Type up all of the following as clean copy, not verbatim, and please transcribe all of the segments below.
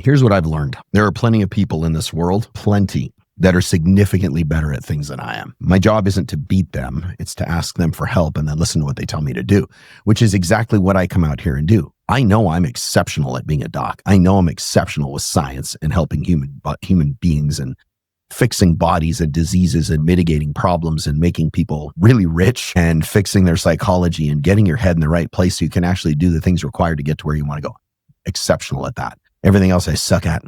Here's what I've learned. There are plenty of people in this world, plenty, that are significantly better at things than I am. My job isn't to beat them. It's to ask them for help and then listen to what they tell me to do, which is exactly what I come out here and do. I know I'm exceptional at being a doc. I know I'm exceptional with science and helping human beings and fixing bodies and diseases and mitigating problems and making people really rich and fixing their psychology and getting your head in the right place so you can actually do the things required to get to where you want to go. Exceptional at that. Everything else I suck at.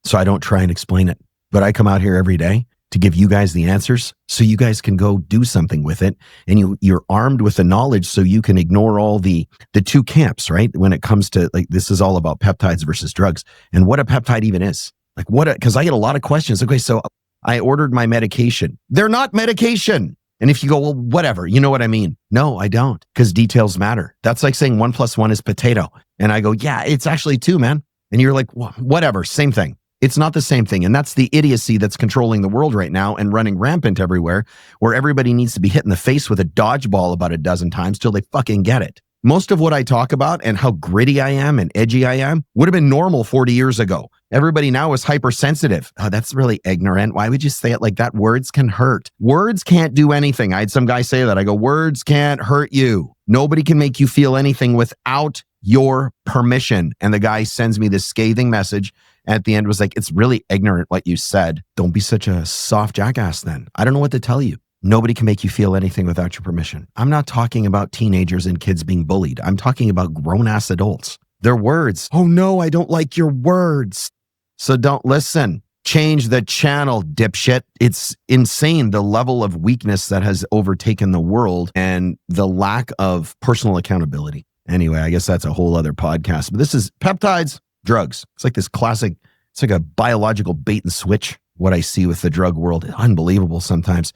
So I don't try and explain it. But I come out here every day to give you guys the answers so you guys can go do something with it. And you're armed with the knowledge so you can ignore all the two camps, right? When it comes to like, this is all about peptides versus drugs and what a peptide even is. Like because I get a lot of questions. Okay, so I ordered my medication. They're not medication. And if you go, well, whatever, you know what I mean? No, I don't, because details matter. That's like saying 1 + 1 is potato. And I go, yeah, it's actually 2, man. And you're like, whatever, same thing. It's not the same thing. And that's the idiocy that's controlling the world right now and running rampant everywhere, where everybody needs to be hit in the face with a dodgeball about a dozen times till they fucking get it. Most of what I talk about and how gritty I am and edgy I am would have been normal 40 years ago. Everybody now is hypersensitive. Oh, that's really ignorant. Why would you say it like that? Words can hurt. Words can't do anything. I had some guy say that. I go, words can't hurt you. Nobody can make you feel anything without your permission. And the guy sends me this scathing message. At the end was like, it's really ignorant what you said. Don't be such a soft jackass then. I don't know what to tell you. Nobody can make you feel anything without your permission. I'm not talking about teenagers and kids being bullied. I'm talking about grown-ass adults. Their words. Oh no, I don't like your words. So don't listen. Change the channel, dipshit. It's insane the level of weakness that has overtaken the world and the lack of personal accountability. Anyway, I guess that's a whole other podcast. But this is peptides, drugs. It's like this classic, it's like a biological bait and switch. What I see with the drug world is unbelievable sometimes.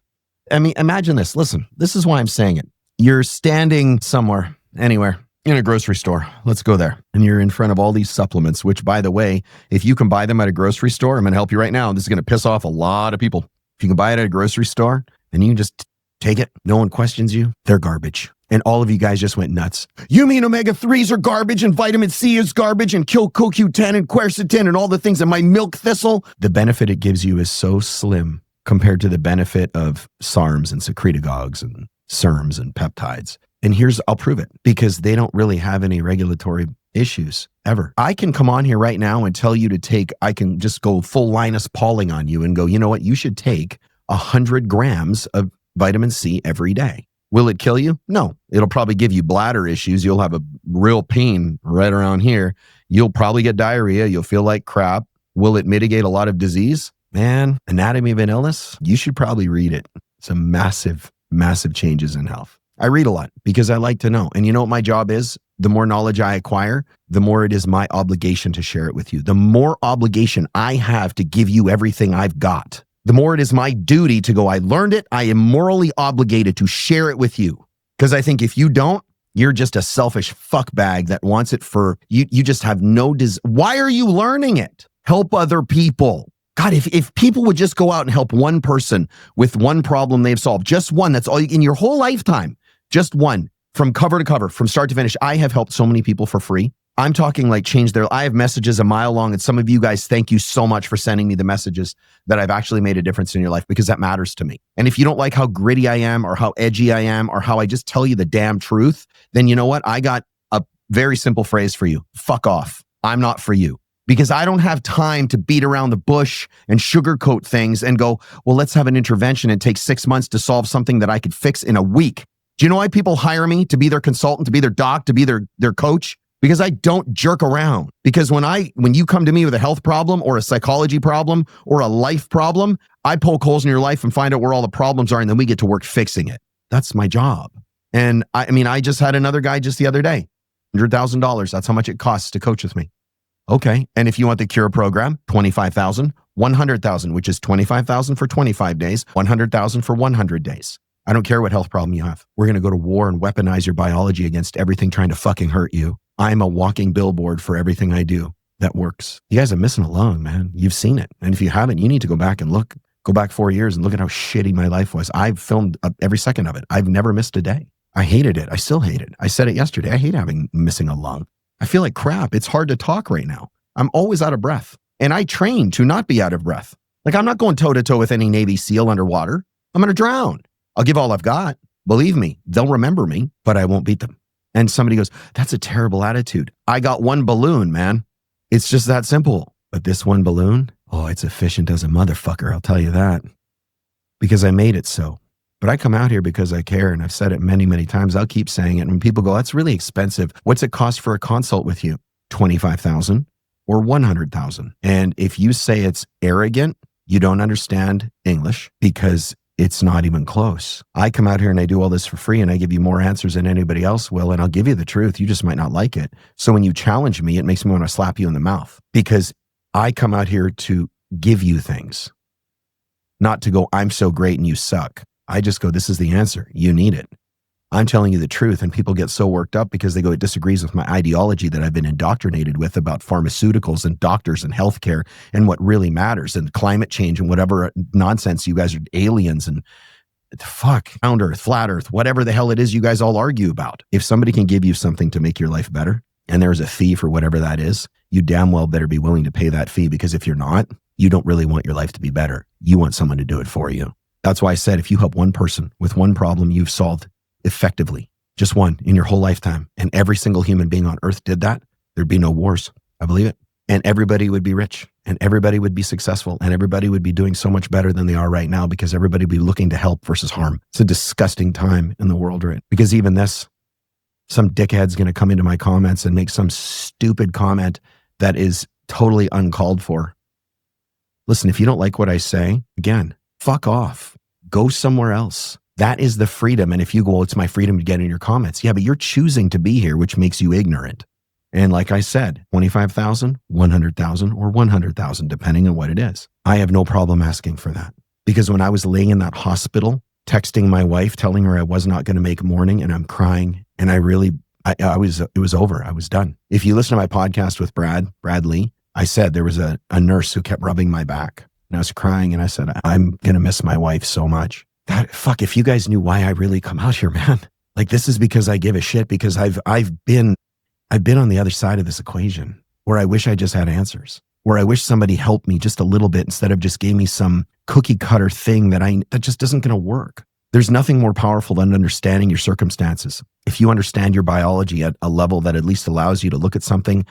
I mean, imagine this. Listen, this is why I'm saying it. You're standing somewhere, anywhere, in a grocery store. Let's go there. And you're in front of all these supplements, which, by the way, if you can buy them at a grocery store, I'm going to help you right now. This is going to piss off a lot of people. If you can buy it at a grocery store and you just take it, no one questions you, they're garbage. And all of you guys just went nuts. You mean omega-3s are garbage and vitamin C is garbage and CoQ10 and quercetin and all the things and my milk thistle? The benefit it gives you is so slim compared to the benefit of SARMs and secretagogues and SERMs and peptides. And I'll prove it, because they don't really have any regulatory issues ever. I can come on here right now and tell you I can just go full Linus Pauling on you and go, you know what? You should take 100 grams of vitamin C every day. Will it kill you? No. It'll probably give you bladder issues. You'll have a real pain right around here. You'll probably get diarrhea. You'll feel like crap. Will it mitigate a lot of disease? Man, Anatomy of an Illness, you should probably read it. Some massive, massive changes in health. I read a lot because I like to know. And you know what my job is? The more knowledge I acquire, the more it is my obligation to share it with you. The more obligation I have to give you everything I've got, the more it is my duty to go, I learned it. I am morally obligated to share it with you. Because I think if you don't, you're just a selfish fuckbag that wants it for you. You just have no why are you learning it? Help other people. God, if people would just go out and help one person with one problem they've solved, just one, that's all in your whole lifetime, just one, from cover to cover, from start to finish. I have helped so many people for free. I'm talking like I have messages a mile long, and some of you guys, thank you so much for sending me the messages that I've actually made a difference in your life, because that matters to me. And if you don't like how gritty I am or how edgy I am or how I just tell you the damn truth, then you know what? I got a very simple phrase for you. Fuck off. I'm not for you. Because I don't have time to beat around the bush and sugarcoat things and go, well, let's have an intervention and take 6 months to solve something that I could fix in a week. Do you know why people hire me to be their consultant, to be their doc, to be their coach? Because I don't jerk around. Because when you come to me with a health problem or a psychology problem or a life problem, I poke holes in your life and find out where all the problems are, and then we get to work fixing it. That's my job. And I just had another guy just the other day, $100,000. That's how much it costs to coach with me. Okay. And if you want the Cure program, $25,000, $100,000, which is $25,000 for 25 days, $100,000 for 100 days. I don't care what health problem you have. We're going to go to war and weaponize your biology against everything trying to fucking hurt you. I'm a walking billboard for everything I do that works. You guys are missing along, man. You've seen it. And if you haven't, you need to go back and look. Go back 4 years and look at how shitty my life was. I've filmed every second of it. I've never missed a day. I hated it. I still hate it. I said it yesterday. I hate missing a lung. I feel like crap. It's hard to talk right now. I'm always out of breath. And I train to not be out of breath. Like, I'm not going toe to toe with any Navy SEAL underwater. I'm going to drown. I'll give all I've got. Believe me, they'll remember me, but I won't beat them. And somebody goes, that's a terrible attitude. I got one balloon, man. It's just that simple. But this one balloon, oh, it's efficient as a motherfucker. I'll tell you that. Because I made it so. But I come out here because I care, and I've said it many, many times. I'll keep saying it. And when people go, that's really expensive. What's it cost for a consult with you? $25,000 or $100,000. And if you say it's arrogant, you don't understand English, because it's not even close. I come out here and I do all this for free, and I give you more answers than anybody else will. And I'll give you the truth. You just might not like it. So when you challenge me, it makes me want to slap you in the mouth, because I come out here to give you things, not to go, I'm so great and you suck. I just go, this is the answer. You need it. I'm telling you the truth. And people get so worked up because they go, it disagrees with my ideology that I've been indoctrinated with about pharmaceuticals and doctors and healthcare and what really matters, and climate change and whatever nonsense you guys are, aliens and fuck, round earth, flat earth, whatever the hell it is you guys all argue about. If somebody can give you something to make your life better, and there's a fee for whatever that is, you damn well better be willing to pay that fee, because if you're not, you don't really want your life to be better. You want someone to do it for you. That's why I said, if you help one person with one problem you've solved effectively, just one in your whole lifetime, and every single human being on earth did that, there'd be no wars. I believe it. And everybody would be rich, and everybody would be successful, and everybody would be doing so much better than they are right now, because everybody would be looking to help versus harm. It's a disgusting time in the world, right? Because even this, some dickhead's going to come into my comments and make some stupid comment that is totally uncalled for. Listen, if you don't like what I say, again, fuck off. Go somewhere else. That is the freedom. And if you go, well, it's my freedom to get in your comments. Yeah, but you're choosing to be here, which makes you ignorant. And like I said, 25,000, 100,000, or 100,000, depending on what it is. I have no problem asking for that. Because when I was laying in that hospital, texting my wife, telling her I was not going to make morning, and I'm crying, and it was over. I was done. If you listen to my podcast with Brad Lee, I said there was a nurse who kept rubbing my back, and I was crying, and I said, I'm going to miss my wife so much. If you guys knew why I really come out here, man, like, this is because I give a shit, because I've been on the other side of this equation, where I wish I just had answers, where I wish somebody helped me just a little bit instead of just gave me some cookie cutter thing that just isn't going to work. There's nothing more powerful than understanding your circumstances. If you understand your biology at a level that at least allows you to look at something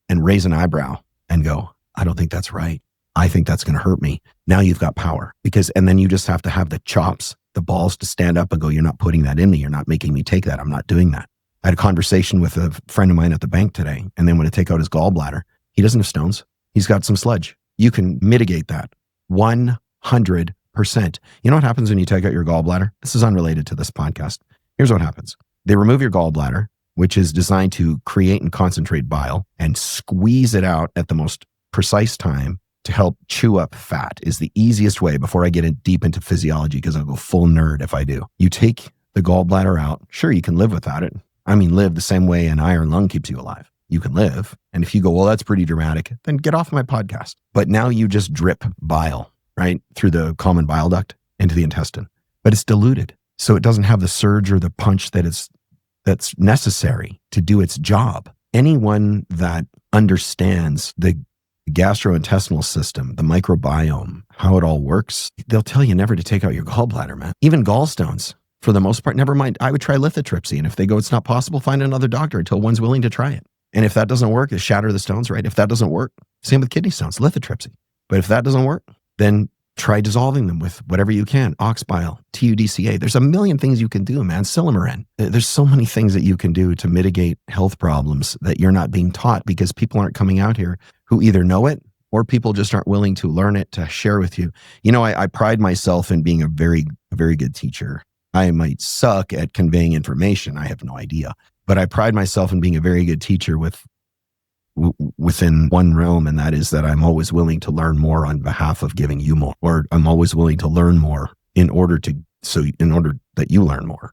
and raise an eyebrow and go, I don't think that's right. I think that's going to hurt me. Now you've got power, and then you just have to have the chops, the balls to stand up and go, you're not putting that in me. You're not making me take that. I'm not doing that. I had a conversation with a friend of mine at the bank today, and then when I take out his gallbladder, he doesn't have stones. He's got some sludge. You can mitigate that 100%. You know what happens when you take out your gallbladder? This is unrelated to this podcast. Here's what happens. They remove your gallbladder, which is designed to create and concentrate bile, and squeeze it out at the most precise time to help chew up fat. Is the easiest way, before I get in deep into physiology, because I'll go full nerd if I do. You take the gallbladder out. Sure, you can live without it. I mean, live the same way an iron lung keeps you alive. You can live. And if you go, well, that's pretty dramatic, then get off my podcast. But now you just drip bile, right, through the common bile duct into the intestine. But it's diluted. So it doesn't have the surge or the punch that's necessary to do its job. Anyone that understands the gastrointestinal system, the microbiome, how it all works, they'll tell you never to take out your gallbladder, man. Even gallstones, for the most part, never mind. I would try lithotripsy. And if they go, it's not possible, find another doctor until one's willing to try it. And if that doesn't work, shatter the stones, right? If that doesn't work, same with kidney stones, lithotripsy. But if that doesn't work, then try dissolving them with whatever you can. Ox bile, TUDCA. There's a million things you can do, man. Silymarin. There's so many things that you can do to mitigate health problems that you're not being taught, because people aren't coming out here who either know it, or people just aren't willing to learn it, to share with you. You know, I pride myself in being a very good teacher. I might suck at conveying information. I have no idea. But I pride myself in being a very good teacher within one realm, and that is that I'm always willing to learn more on behalf of giving you more, or I'm always willing to learn more in order that you learn more.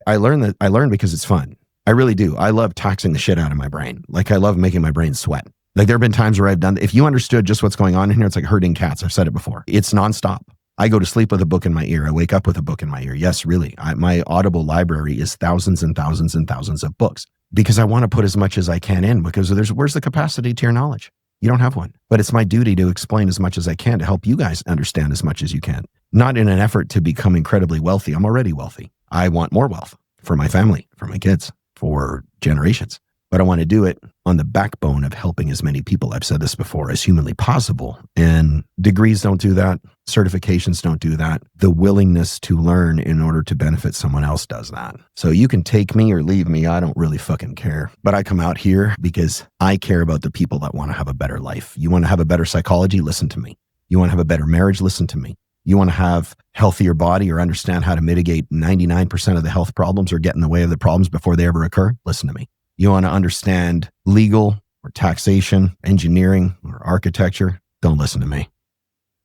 I learn because it's fun. I really do. I love taxing the shit out of my brain. Like, I love making my brain sweat. Like, there have been times where I've done, if you understood just what's going on in here, it's like herding cats. I've said it before. It's nonstop. I go to sleep with a book in my ear. I wake up with a book in my ear. Yes, really. My Audible library is thousands and thousands and thousands of books, because I want to put as much as I can in, because where's the capacity to your knowledge? You don't have one. But it's my duty to explain as much as I can to help you guys understand as much as you can. Not in an effort to become incredibly wealthy. I'm already wealthy. I want more wealth for my family, for my kids, for generations. But I want to do it on the backbone of helping as many people, I've said this before, as humanly possible. And degrees don't do that. Certifications don't do that. The willingness to learn in order to benefit someone else does that. So you can take me or leave me. I don't really fucking care. But I come out here because I care about the people that want to have a better life. You want to have a better psychology? Listen to me. You want to have a better marriage? Listen to me. You want to have healthier body or understand how to mitigate 99% of the health problems or get in the way of the problems before they ever occur? Listen to me. You want to understand legal or taxation, engineering or architecture? Don't listen to me.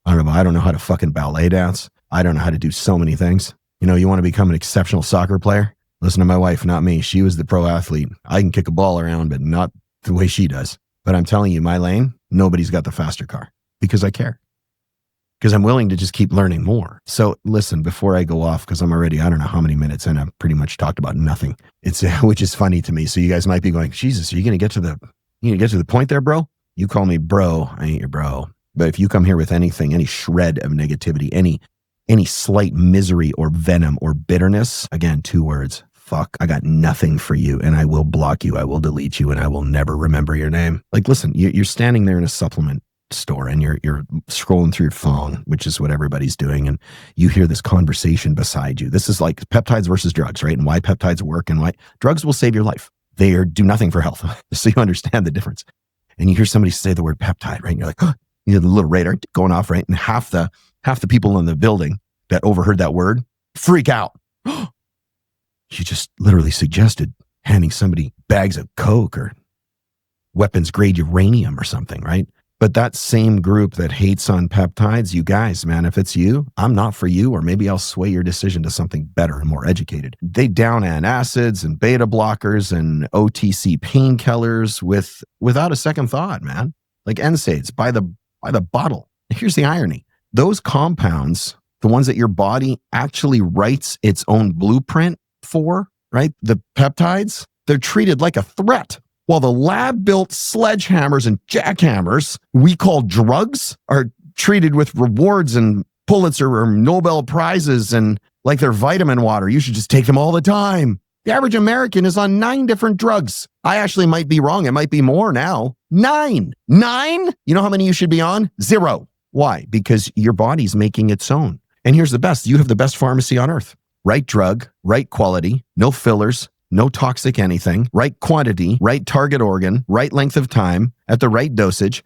I don't know how to fucking ballet dance. I don't know how to do so many things. You want to become an exceptional soccer player? Listen to my wife, not me. She was the pro athlete. I can kick a ball around, but not the way she does. But I'm telling you, my lane, nobody's got the faster car because I care. Because I'm willing to just keep learning more. So listen, before I go off, because I'm already, I don't know how many minutes in, I've pretty much talked about nothing. Which is funny to me. So you guys might be going, Jesus, are you going to get to the point there, bro? You call me bro, I ain't your bro. But if you come here with anything, any shred of negativity, any slight misery or venom or bitterness, again, 2 words, fuck, I got nothing for you and I will block you. I will delete you and I will never remember your name. Like, listen, you're standing there in a supplement store and you're scrolling through your phone, which is what everybody's doing, and you hear this conversation beside you. This is like peptides versus drugs, right? And why peptides work and why drugs will save your life. They do nothing for health. So you understand the difference. And you hear somebody say the word peptide, right? And you're like, oh, you know, the little radar going off, right? And half the people in the building that overheard that word freak out. You just literally suggested handing somebody bags of coke or weapons grade uranium or something, right? But that same group that hates on peptides, you guys, man, if it's you, I'm not for you, or maybe I'll sway your decision to something better and more educated. They down antacids and beta blockers and OTC painkillers without a second thought, man. Like NSAIDs by the bottle. Here's the irony. Those compounds, the ones that your body actually writes its own blueprint for, right? The peptides, they're treated like a threat. While the lab-built sledgehammers and jackhammers we call drugs are treated with rewards and Pulitzer or Nobel Prizes and like they're vitamin water. You should just take them all the time. The average American is on 9 different drugs. I actually might be wrong. It might be more now. 9. 9? You know how many you should be on? 0. Why? Because your body's making its own. And here's the best. You have the best pharmacy on earth. Right drug, right quality, no fillers, no toxic anything, right quantity, right target organ, right length of time, at the right dosage,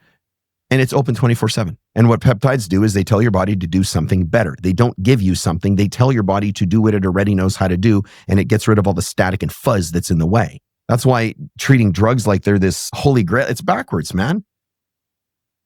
and it's open 24/7. And what peptides do is they tell your body to do something better. They don't give you something. They tell your body to do what it already knows how to do, and it gets rid of all the static and fuzz that's in the way. That's why treating drugs like they're this holy grail, it's backwards, man.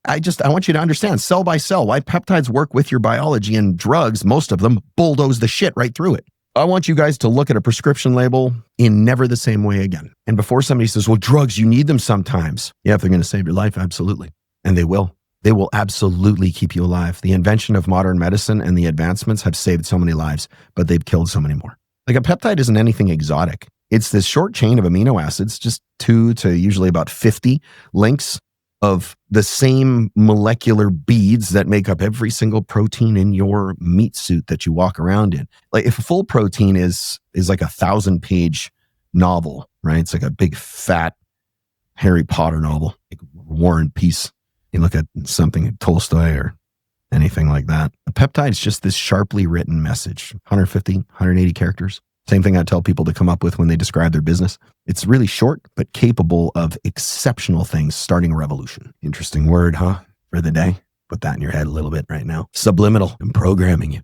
I want you to understand cell by cell why peptides work with your biology, and drugs, most of them, bulldoze the shit right through it. I want you guys to look at a prescription label in never the same way again. And before somebody says, well, drugs, you need them sometimes. Yeah, if they're going to save your life, absolutely. And they will. They will absolutely keep you alive. The invention of modern medicine and the advancements have saved so many lives, but they've killed so many more. Like a peptide isn't anything exotic. It's this short chain of amino acids, just 2 to usually about 50 links of the same molecular beads that make up every single protein in your meat suit that you walk around in. Like if a full protein is like a 1,000-page novel, right? It's like a big fat Harry Potter novel, like War and Peace. You look at something Tolstoy or anything like that. A peptide is just this sharply written message, 150, 180 characters. Same thing I tell people to come up with when they describe their business. It's really short, but capable of exceptional things, starting a revolution. Interesting word, huh? For the day. Put that in your head a little bit right now. Subliminal. I'm programming you.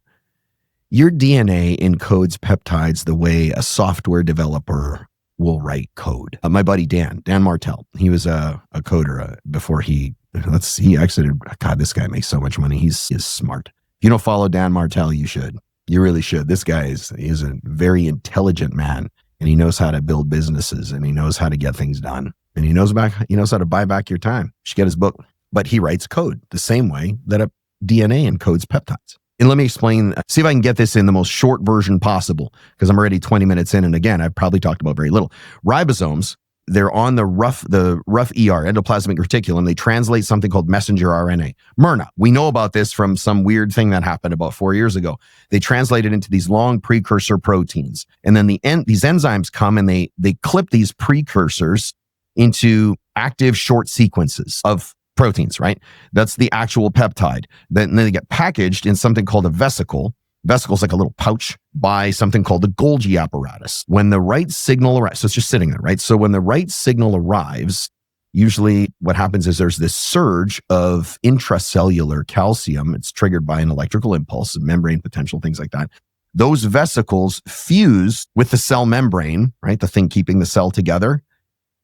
Your DNA encodes peptides the way a software developer will write code. My buddy Dan Martell, he was a coder before he exited. God, this guy makes so much money. He's smart. If you don't follow Dan Martell, you should. You really should. This guy is a very intelligent man, and he knows how to build businesses, and he knows how to get things done, and he knows how to buy back your time. You should get his book. But he writes code the same way that a DNA encodes peptides. And let me explain, see if I can get this in the most short version possible, because I'm already 20 minutes in, and again, I've probably talked about very little. Ribosomes they're on the rough ER, endoplasmic reticulum. They translate something called messenger RNA. mRNA. We know about this from some weird thing that happened about 4 years ago. They translate it into these long precursor proteins. And then these enzymes come and they clip these precursors into active short sequences of proteins, right? That's the actual peptide. Then they get packaged in something called a vesicle. Vesicle's like a little pouch by something called the Golgi apparatus. When the right signal arrives, so it's just sitting there, right? So when the right signal arrives, usually what happens is there's this surge of intracellular calcium. It's triggered by an electrical impulse, membrane potential, things like that. Those vesicles fuse with the cell membrane, right? The thing keeping the cell together,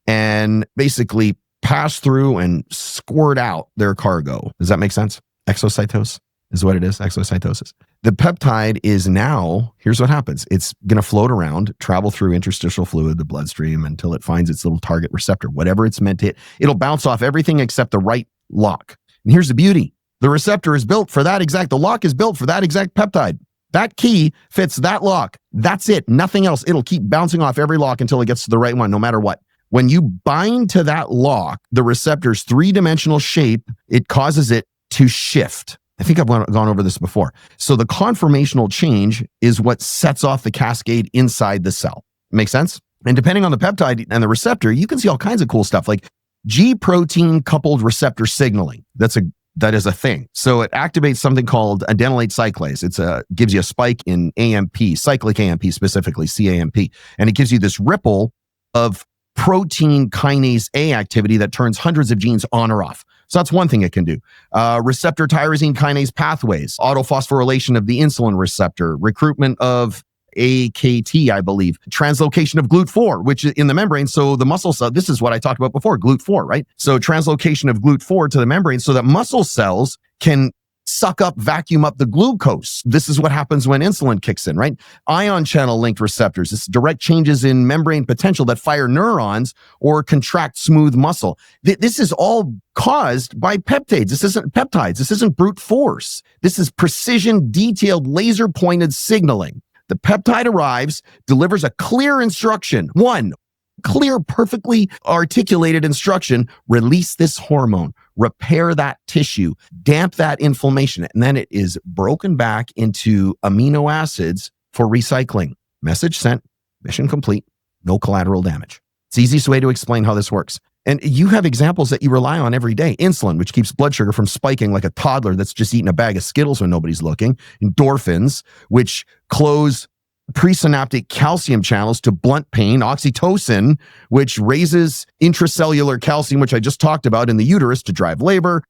and basically pass through and squirt out their cargo. Does that make sense? Exocytose is what it is, exocytosis. The peptide is now, here's what happens. It's going to float around, travel through interstitial fluid, the bloodstream, until it finds its little target receptor, whatever it's meant to hit. It'll bounce off everything except the right lock. And here's the beauty. The receptor is built for that the lock is built for that exact peptide. That key fits that lock. That's it. Nothing else. It'll keep bouncing off every lock until it gets to the right one, no matter what. When you bind to that lock, the receptor's three-dimensional shape, it causes it to shift. I think I've gone over this before. So the conformational change is what sets off the cascade inside the cell. Make sense? And depending on the peptide and the receptor, you can see all kinds of cool stuff like G protein coupled receptor signaling. That is a thing. So it activates something called adenylate cyclase. Gives you a spike in AMP, cyclic AMP specifically, CAMP. And it gives you this ripple of protein kinase A activity that turns hundreds of genes on or off. So that's one thing it can do. Receptor tyrosine kinase pathways, autophosphorylation of the insulin receptor, recruitment of AKT, I believe, translocation of GLUT4, which is in the membrane. So the muscle cell, this is what I talked about before, GLUT4, right? So translocation of GLUT4 to the membrane so that muscle cells can suck up, vacuum up the glucose. This is what happens when insulin kicks in, right? Ion channel linked receptors. This direct changes in membrane potential that fire neurons or contract smooth muscle. This is all caused by peptides. This isn't brute force. This is precision, detailed, laser pointed signaling. The peptide arrives, delivers a clear instruction. One, clear, perfectly articulated instruction: release this hormone, repair that tissue, damp that inflammation. And then it is broken back into amino acids for recycling. Message sent, mission complete, no collateral damage. It's the easiest way to explain how this works. And you have examples that you rely on every day. Insulin, which keeps blood sugar from spiking like a toddler that's just eating a bag of Skittles when nobody's looking. Endorphins, which close presynaptic calcium channels to blunt pain. Oxytocin, which raises intracellular calcium, which I just talked about, in the uterus to drive labor,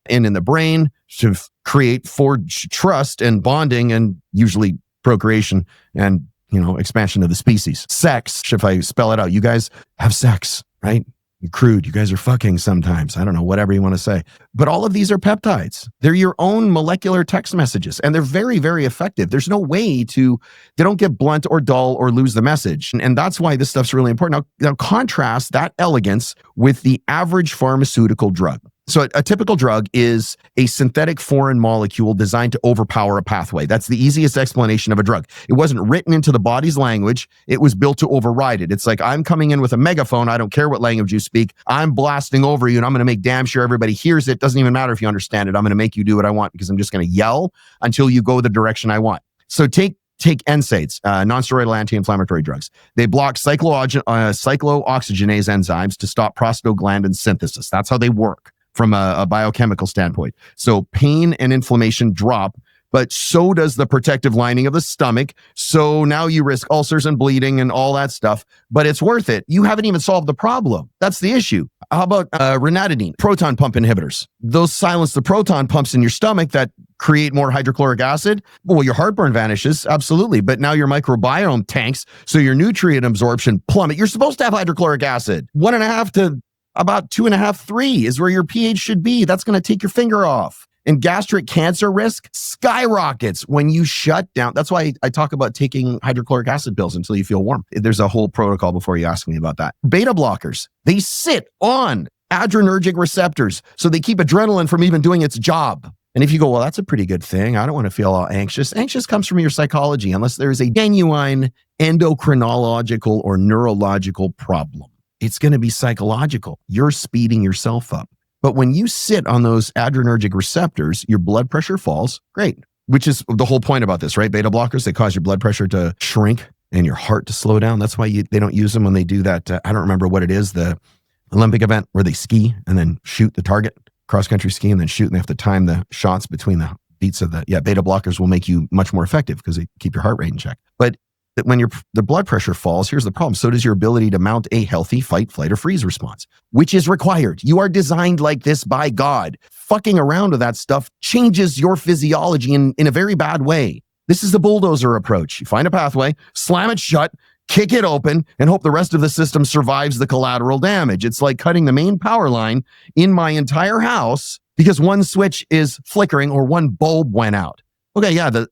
and in the brain to forge trust and bonding, and usually procreation and, expansion of the species. Sex, if I spell it out, you guys have sex, right? You're crude. You guys are fucking sometimes. I don't know, whatever you want to say. But all of these are peptides. They're your own molecular text messages, and they're very, very effective. There's no way they don't get blunt or dull or lose the message. And that's why this stuff's really important. Now contrast that elegance with the average pharmaceutical drug. So a typical drug is a synthetic foreign molecule designed to overpower a pathway. That's the easiest explanation of a drug. It wasn't written into the body's language. It was built to override it. It's like, I'm coming in with a megaphone. I don't care what language you speak. I'm blasting over you, and I'm going to make damn sure everybody hears it. Doesn't even matter if you understand it. I'm going to make you do what I want because I'm just going to yell until you go the direction I want. So take NSAIDs, non-steroidal anti-inflammatory drugs. They block cyclooxygenase enzymes to stop prostaglandin synthesis. That's how they work from a biochemical standpoint. So pain and inflammation drop, but so does the protective lining of the stomach. So now you risk ulcers and bleeding and all that stuff, but it's worth it. You haven't even solved the problem. That's the issue. How about ranitidine, proton pump inhibitors? Those silence the proton pumps in your stomach that create more hydrochloric acid. Well, your heartburn vanishes, absolutely, but now your microbiome tanks, so your nutrient absorption plummet. You're supposed to have hydrochloric acid. 1.5 to about 2.5, 3 is where your pH should be. That's going to take your finger off. And gastric cancer risk skyrockets when you shut down. That's why I talk about taking hydrochloric acid pills until you feel warm. There's a whole protocol before you ask me about that. Beta blockers, they sit on adrenergic receptors, so they keep adrenaline from even doing its job. And if you go, well, that's a pretty good thing. I don't want to feel all anxious. Anxious comes from your psychology, unless there is a genuine endocrinological or neurological problem. It's going to be psychological. You're speeding yourself up. But when you sit on those adrenergic receptors, your blood pressure falls. Great. Which is the whole point about this, right? Beta blockers, they cause your blood pressure to shrink and your heart to slow down. That's why they don't use them when they do that. I don't remember what it is, the Olympic event where they ski and then shoot the target, cross-country ski, and then shoot, and they have to time the shots between the beats of beta blockers will make you much more effective because they keep your heart rate in check. But when the blood pressure falls, here's the problem. So does your ability to mount a healthy fight, flight, or freeze response, which is required. You are designed like this by God. Fucking around with that stuff changes your physiology in a very bad way. This is the bulldozer approach. You find a pathway, slam it shut, kick it open, and hope the rest of the system survives the collateral damage. It's like cutting the main power line in my entire house because one switch is flickering or one bulb went out. Okay, yeah, the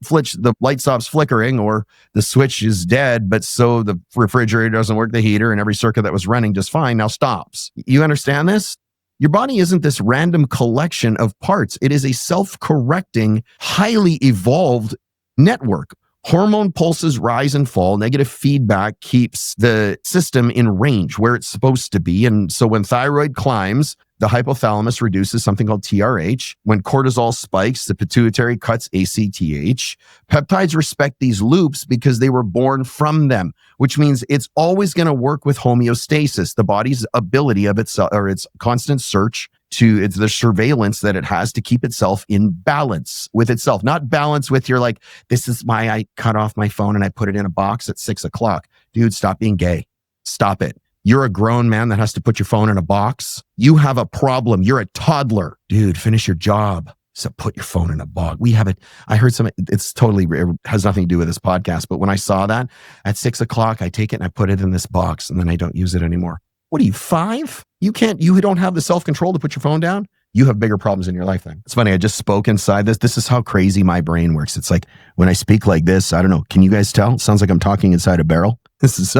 light stops flickering or the switch is dead, but so the refrigerator doesn't work, the heater, and every circuit that was running just fine now stops. You understand this? Your body isn't this random collection of parts. It is a self-correcting, highly evolved network. Hormone pulses rise and fall. Negative feedback keeps the system in range where it's supposed to be. And so when thyroid climbs, the hypothalamus reduces something called TRH. When cortisol spikes, the pituitary cuts ACTH. Peptides respect these loops because they were born from them, which means it's always going to work with homeostasis, the body's ability of itself, or its constant search to it's the surveillance that it has to keep itself in balance with itself, not balance with your like, this is why I cut off my phone and I put it in a box at 6:00. Dude, stop being gay. Stop it. You're a grown man that has to put your phone in a box. You have a problem. You're a toddler. Dude, finish your job. So put your phone in a box. We have it. I heard it has nothing to do with this podcast. But when I saw that at 6:00, I take it and I put it in this box and then I don't use it anymore. What are you, 5? You don't have the self-control to put your phone down? You have bigger problems in your life then. It's funny. I just spoke inside this. This is how crazy my brain works. It's like when I speak like this, I don't know. Can you guys tell? It sounds like I'm talking inside a barrel. This is,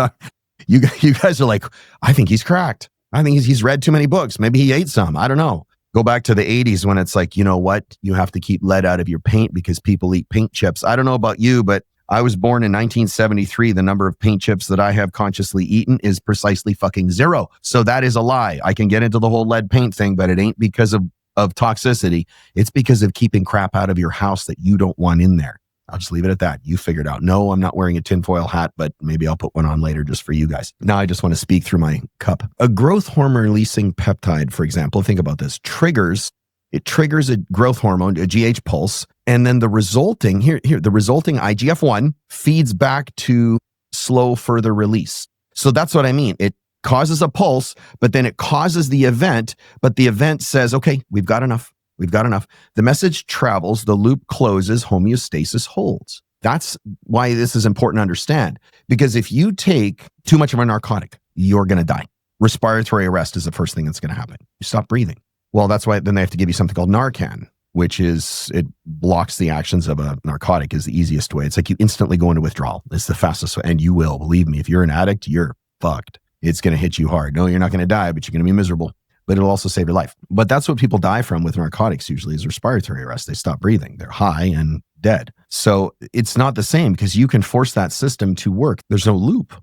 you guys are like, I think he's cracked. I think he's read too many books. Maybe he ate some. I don't know. Go back to the 80s when it's like, you know what? You have to keep lead out of your paint because people eat paint chips. I don't know about you, but I was born in 1973. The number of paint chips that I have consciously eaten is precisely fucking 0. So that is a lie. I can get into the whole lead paint thing, but it ain't because of toxicity. It's because of keeping crap out of your house that you don't want in there. I'll just leave it at that. You figured out. No, I'm not wearing a tinfoil hat, but maybe I'll put one on later just for you guys. Now I just want to speak through my cup. A growth hormone releasing peptide, for example, think about this, triggers a growth hormone, a GH pulse, and then the resulting IGF-1 feeds back to slow further release. So that's what I mean. It causes a pulse, but then it causes the event, but the event says, okay, we've got enough. We've got enough. The message travels, the loop closes, homeostasis holds. That's why this is important to understand. Because if you take too much of a narcotic, you're going to die. Respiratory arrest is the first thing that's going to happen. You stop breathing. Well, that's why then they have to give you something called Narcan, which is, it blocks the actions of a narcotic is the easiest way. It's like you instantly go into withdrawal. It's the fastest way. And you will, believe me, if you're an addict, you're fucked. It's going to hit you hard. No, you're not going to die, but you're going to be miserable. But it'll also save your life. But that's what people die from with narcotics usually is respiratory arrest. They stop breathing. They're high and dead. So it's not the same because you can force that system to work. There's no loop.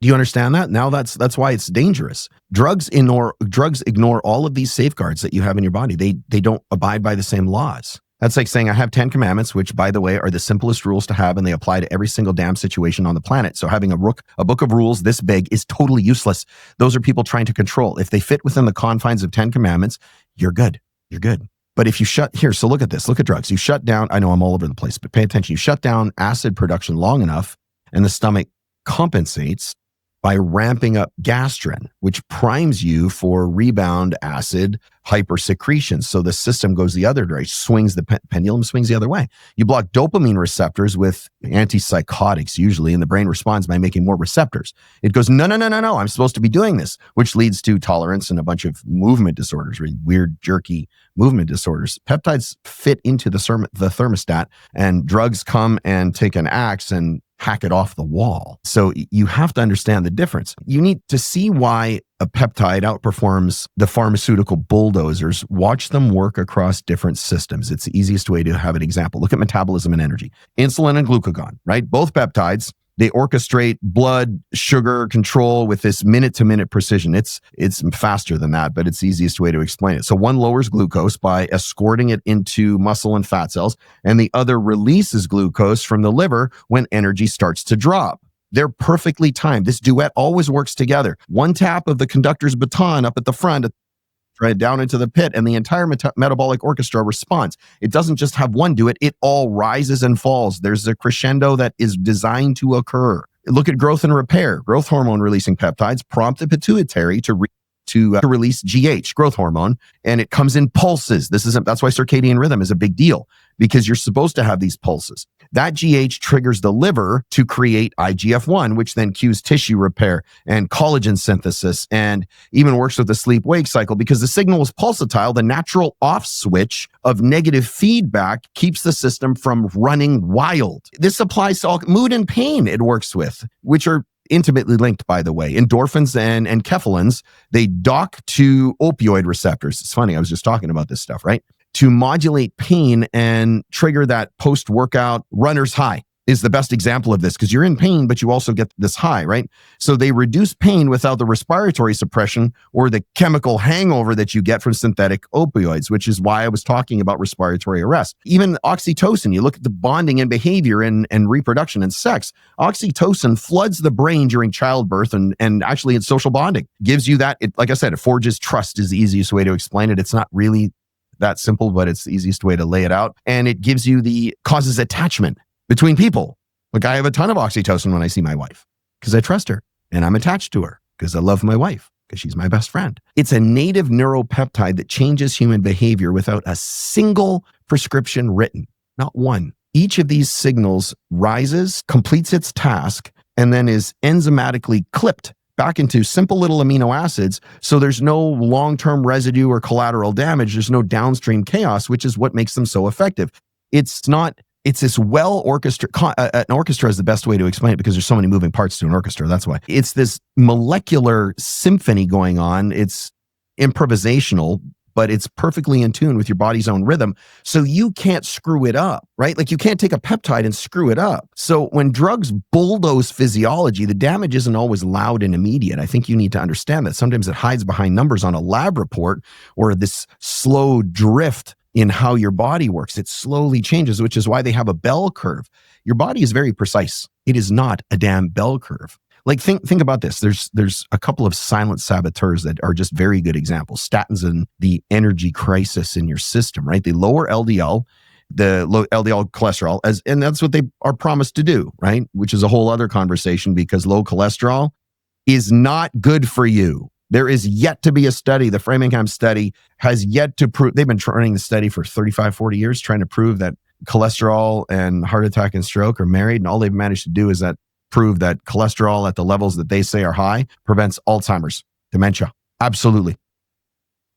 Do you understand that? Now that's why it's dangerous. Drugs ignore all of these safeguards that you have in your body. They don't abide by the same laws. That's like saying I have 10 commandments, which by the way are the simplest rules to have and they apply to every single damn situation on the planet. So having a book of rules this big is totally useless. Those are people trying to control. If they fit within the confines of 10 commandments, you're good. You're good. But if you so look at this, look at drugs. You shut down, I know I'm all over the place, but pay attention. You shut down acid production long enough and the stomach compensates by ramping up gastrin, which primes you for rebound acid hypersecretion. So the system goes the other direction, pendulum swings the other way. You block dopamine receptors with antipsychotics usually, and the brain responds by making more receptors. It goes, no, I'm supposed to be doing this, which leads to tolerance and a bunch of movement disorders, really weird, jerky movement disorders. Peptides fit into the thermostat, and drugs come and take an axe and hack it off the wall. So you have to understand the difference. You need to see why a peptide outperforms the pharmaceutical bulldozers. Watch them work across different systems. It's the easiest way to have an example. Look at metabolism and energy. Insulin and glucagon, right? Both peptides They orchestrate blood sugar control with this minute-to-minute precision. It's faster than that, but it's the easiest way to explain it. So one lowers glucose by escorting it into muscle and fat cells, and the other releases glucose from the liver when energy starts to drop. They're perfectly timed. This duet always works together. One tap of the conductor's baton up at the front, right down into the pit, and the entire metabolic orchestra responds. It doesn't just have one do it, it all rises and falls. There's a crescendo that is designed to occur. Look at growth and repair. Growth hormone releasing peptides prompt the pituitary to release GH, growth hormone, and it comes in pulses. That's why circadian rhythm is a big deal, because you're supposed to have these pulses. That GH triggers the liver to create IGF-1, which then cues tissue repair and collagen synthesis, and even works with the sleep-wake cycle. Because the signal is pulsatile, the natural off switch of negative feedback keeps the system from running wild. This applies to all mood and pain it works with, which are intimately linked, by the way. Endorphins and enkephalins, they dock to opioid receptors. It's funny, I was just talking about this stuff, right? To modulate pain and trigger that post-workout runner's high is the best example of this, because you're in pain, but you also get this high, right? So they reduce pain without the respiratory suppression or the chemical hangover that you get from synthetic opioids, which is why I was talking about respiratory arrest. Even oxytocin, you look at the bonding and behavior and reproduction and sex. Oxytocin floods the brain during childbirth and actually it's social bonding. Gives you that, like I said, it forges trust is the easiest way to explain it. It's not really that simple, but it's the easiest way to lay it out. And it gives you causes attachment between people. Like I have a ton of oxytocin when I see my wife because I trust her and I'm attached to her because I love my wife because she's my best friend. It's a native neuropeptide that changes human behavior without a single prescription written, not one. Each of these signals rises, completes its task, and then is enzymatically clipped back into simple little amino acids. So there's no long-term residue or collateral damage. There's no downstream chaos, which is what makes them so effective. It's this an orchestra is the best way to explain it because there's so many moving parts to an orchestra. That's why it's this molecular symphony going on. It's improvisational, but it's perfectly in tune with your body's own rhythm. So you can't screw it up, right? Like you can't take a peptide and screw it up. So when drugs bulldoze physiology, the damage isn't always loud and immediate. I think you need to understand that. Sometimes it hides behind numbers on a lab report or this slow drift in how your body works. It slowly changes, which is why they have a bell curve. Your body is very precise. It is not a damn bell curve. Like think about this. There's a couple of silent saboteurs that are just very good examples. Statins and the energy crisis in your system, right? They lower LDL, the low LDL cholesterol, and that's what they are promised to do, right? Which is a whole other conversation because low cholesterol is not good for you. There is yet to be a study. The Framingham study has yet to prove, they've been running the study for 35, 40 years, trying to prove that cholesterol and heart attack and stroke are married. And all they've managed to do is prove that cholesterol at the levels that they say are high prevents Alzheimer's, dementia. Absolutely.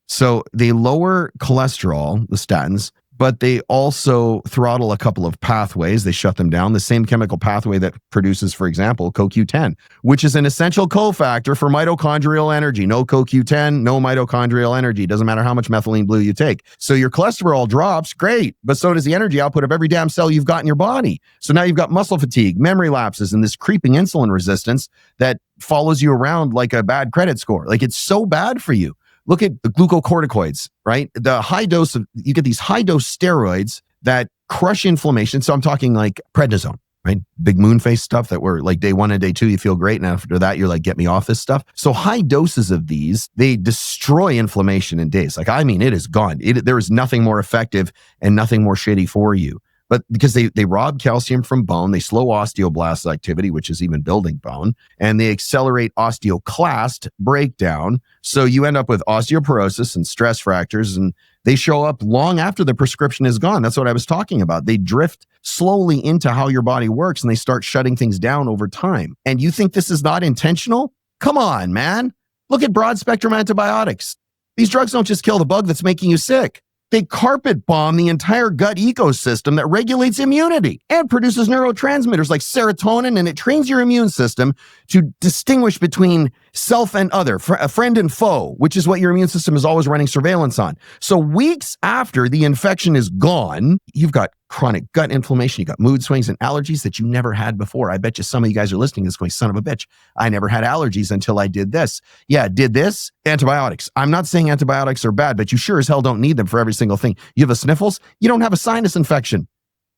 So they lower cholesterol, the statins, but they also throttle a couple of pathways. They shut them down. The same chemical pathway that produces, for example, CoQ10, which is an essential cofactor for mitochondrial energy. No CoQ10, no mitochondrial energy. Doesn't matter how much methylene blue you take. So your cholesterol drops, great, but so does the energy output of every damn cell you've got in your body. So now you've got muscle fatigue, memory lapses, and this creeping insulin resistance that follows you around like a bad credit score. Like it's so bad for you. Look at the glucocorticoids, right? You get these high dose steroids that crush inflammation. So I'm talking like prednisone, right? Big moon face stuff that were like day 1 and day 2, you feel great. And after that, you're like, get me off this stuff. So high doses of these, they destroy inflammation in days. Like, I mean, it is gone. There is nothing more effective and nothing more shitty for you. But because they rob calcium from bone, they slow osteoblast activity, which is even building bone, and they accelerate osteoclast breakdown. So you end up with osteoporosis and stress fractures, and they show up long after the prescription is gone. That's what I was talking about. They drift slowly into how your body works, and they start shutting things down over time. And you think this is not intentional? Come on, man. Look at broad spectrum antibiotics. These drugs don't just kill the bug that's making you sick. They carpet bomb the entire gut ecosystem that regulates immunity and produces neurotransmitters like serotonin, and it trains your immune system to distinguish between self and other, a friend and foe, which is what your immune system is always running surveillance on. So weeks after the infection is gone, you've got chronic gut inflammation, you got mood swings and allergies that you never had before. I bet you some of you guys are listening to this going, son of a bitch, I never had allergies until I did this. Yeah, did this? Antibiotics. I'm not saying antibiotics are bad, but you sure as hell don't need them for every single thing. You have a sniffles, you don't have a sinus infection.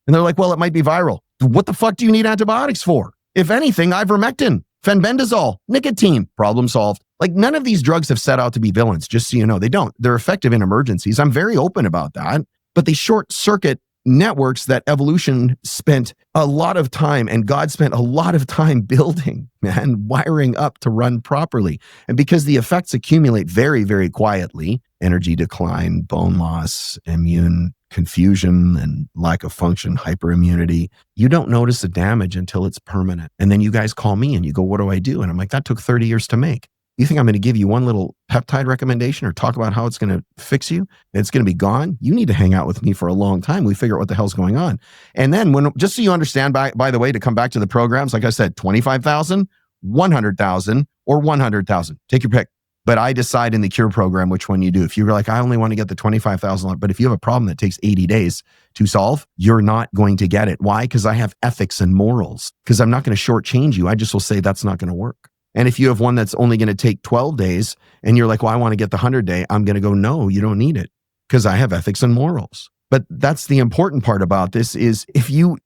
And they're like, well, it might be viral. What the fuck do you need antibiotics for? If anything, ivermectin, fenbendazole, nicotine, problem solved. Like none of these drugs have set out to be villains, just so you know. They don't. They're effective in emergencies. I'm very open about that. But they short circuit networks that evolution spent a lot of time and God spent a lot of time building and wiring up to run properly. And because the effects accumulate very, very quietly, energy decline, bone loss, immune confusion and lack of function, hyperimmunity, you don't notice the damage until it's permanent. And then you guys call me and you go, what do I do? And I'm like, that took 30 years to make. You think I'm going to give you one little peptide recommendation or talk about how it's going to fix you? It's going to be gone. You need to hang out with me for a long time. We figure out what the hell's going on. And then just so you understand, by the way, to come back to the programs, like I said, 25,000, 100,000 or 100,000, take your pick. But I decide in the cure program which one you do. If you're like, I only want to get the 25,000, but if you have a problem that takes 80 days to solve, you're not going to get it. Why? Because I have ethics and morals. Because I'm not going to shortchange you. I just will say that's not going to work. And if you have one that's only going to take 12 days and you're like, well, I want to get the 100-day, I'm going to go, no, you don't need it because I have ethics and morals. But that's the important part about this is if you've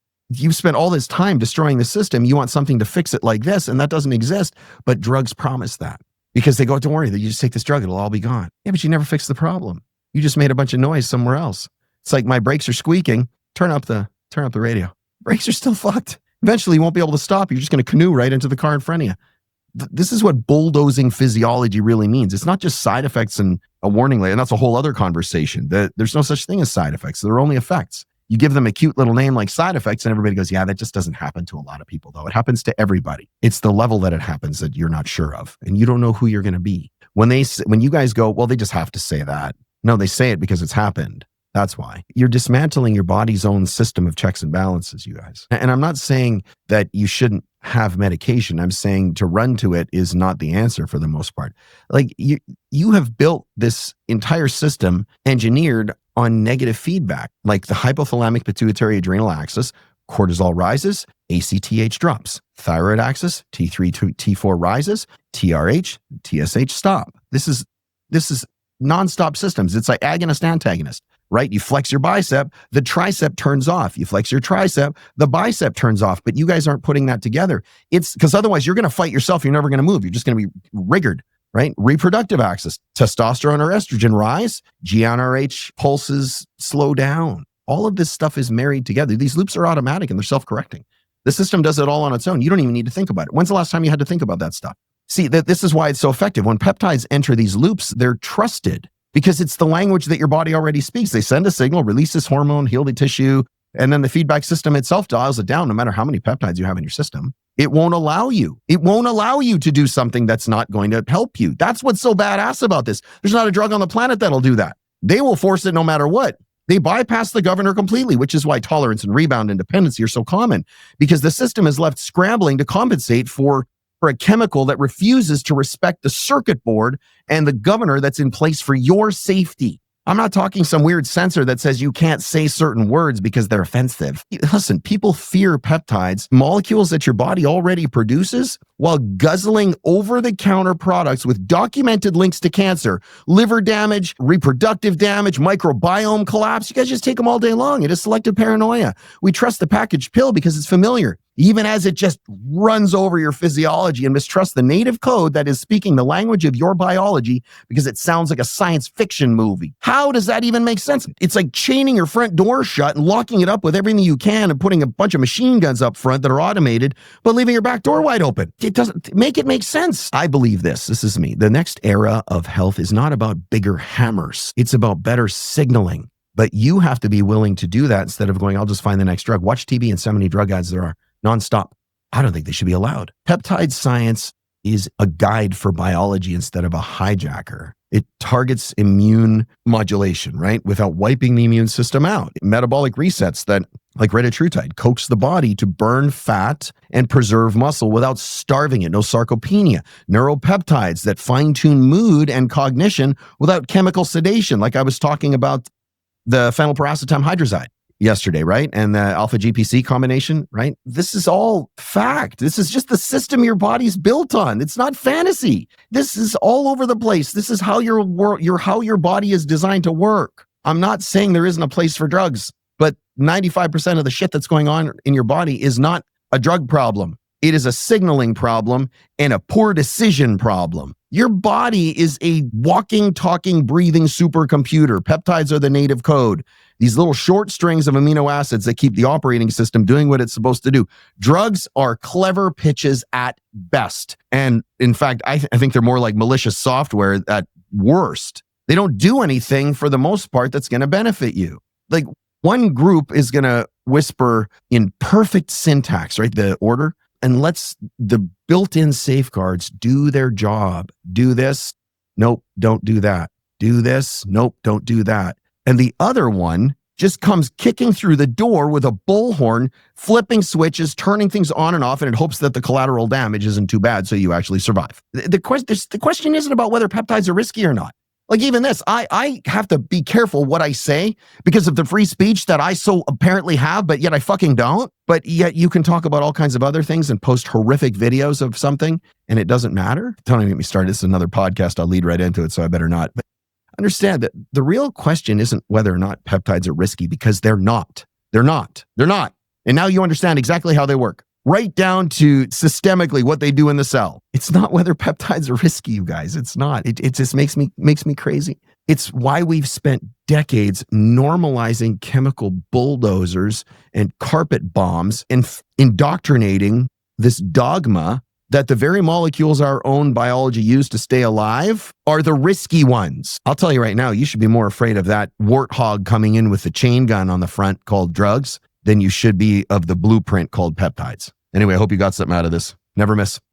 spent all this time destroying the system, you want something to fix it like this, and that doesn't exist. But drugs promise that because they go, don't worry, that you just take this drug, it'll all be gone. Yeah, but you never fixed the problem. You just made a bunch of noise somewhere else. It's like my brakes are squeaking. Turn up the radio. Brakes are still fucked. Eventually you won't be able to stop. You're just going to canoe right into the car in front of you. This is what bulldozing physiology really means. It's not just side effects and a warning label. And that's a whole other conversation. There's no such thing as side effects. There are only effects. You give them a cute little name like side effects and everybody goes, yeah, that just doesn't happen to a lot of people though. It happens to everybody. It's the level that it happens that you're not sure of. And you don't know who you're going to be. When you guys go, well, they just have to say that. No, they say it because it's happened. That's why. You're dismantling your body's own system of checks and balances, you guys. And I'm not saying that you shouldn't have medication. I'm saying to run to it is not the answer for the most part. Like you have built this entire system engineered on negative feedback, like the hypothalamic pituitary adrenal axis, cortisol rises, ACTH drops. Thyroid axis, T3 to T4 rises, TRH, TSH stop. This is nonstop systems. It's like agonist, antagonist. Right? You flex your bicep, the tricep turns off. You flex your tricep, the bicep turns off. But you guys aren't putting that together. It's because otherwise you're going to fight yourself. You're never going to move. You're just going to be riggered, right? Reproductive axis, testosterone or estrogen rise, GnRH pulses slow down. All of this stuff is married together. These loops are automatic and they're self-correcting. The system does it all on its own. You don't even need to think about it. When's the last time you had to think about that stuff? See, this is why it's so effective. When peptides enter these loops, they're trusted. Because it's the language that your body already speaks. They send a signal, release this hormone, heal the tissue, and then the feedback system itself dials it down no matter how many peptides you have in your system. It won't allow you. It won't allow you to do something that's not going to help you. That's what's so badass about this. There's not a drug on the planet that'll do that. They will force it no matter what. They bypass the governor completely, which is why tolerance and rebound and dependency are so common, because the system is left scrambling to compensate for a chemical that refuses to respect the circuit board and the governor that's in place for your safety. I'm not talking some weird sensor that says you can't say certain words because they're offensive. Listen, people fear peptides, molecules that your body already produces, while guzzling over-the-counter products with documented links to cancer, liver damage, reproductive damage, microbiome collapse. You guys just take them all day long. It is selective paranoia. We trust the packaged pill because it's familiar, even as it just runs over your physiology, and mistrust the native code that is speaking the language of your biology because it sounds like a science fiction movie. How does that even make sense? It's like chaining your front door shut and locking it up with everything you can and putting a bunch of machine guns up front that are automated, but leaving your back door wide open. It doesn't make it make sense. I believe this. This is me. The next era of health is not about bigger hammers. It's about better signaling. But you have to be willing to do that instead of going, I'll just find the next drug. Watch TV and so many drug ads there are. Nonstop. I don't think they should be allowed. Peptide science is a guide for biology instead of a hijacker. It targets immune modulation, right? Without wiping the immune system out. Metabolic resets that like retatrutide, coax the body to burn fat and preserve muscle without starving it. No sarcopenia. Neuropeptides that fine-tune mood and cognition without chemical sedation, like I was talking about the phenylpiracetam hydrazide yesterday, right? And the alpha GPC combination, right? This is all fact. This is just the system your body's built on. It's not fantasy. This is all over the place. This is how how your body is designed to work. I'm not saying there isn't a place for drugs, but 95% of the shit that's going on in your body is not a drug problem. It is a signaling problem and a poor decision problem. Your body is a walking, talking, breathing supercomputer. Peptides are the native code. These little short strings of amino acids that keep the operating system doing what it's supposed to do. Drugs are clever pitches at best. And in fact, I think they're more like malicious software at worst. They don't do anything for the most part that's going to benefit you. Like one group is going to whisper in perfect syntax, right? The order, and lets the built-in safeguards do their job. Do this. Nope, don't do that. Do this. Nope, don't do that. And the other one just comes kicking through the door with a bullhorn, flipping switches, turning things on and off, and it hopes that the collateral damage isn't too bad so you actually survive. The question isn't about whether peptides are risky or not. Like even this, I have to be careful what I say because of the free speech that I so apparently have, but yet I fucking don't. But yet you can talk about all kinds of other things and post horrific videos of something and it doesn't matter. Don't even get me started. This is another podcast. I'll lead right into it, so I better not. But understand that the real question isn't whether or not peptides are risky because they're not. They're not. They're not. And now you understand exactly how they work. Right down to systemically what they do in the cell. It's not whether peptides are risky, you guys. It's not. It just makes me crazy. It's why we've spent decades normalizing chemical bulldozers and carpet bombs and indoctrinating this dogma that the very molecules our own biology used to stay alive are the risky ones. I'll tell you right now, you should be more afraid of that warthog coming in with the chain gun on the front called drugs than you should be of the blueprint called peptides. Anyway, I hope you got something out of this. Never miss.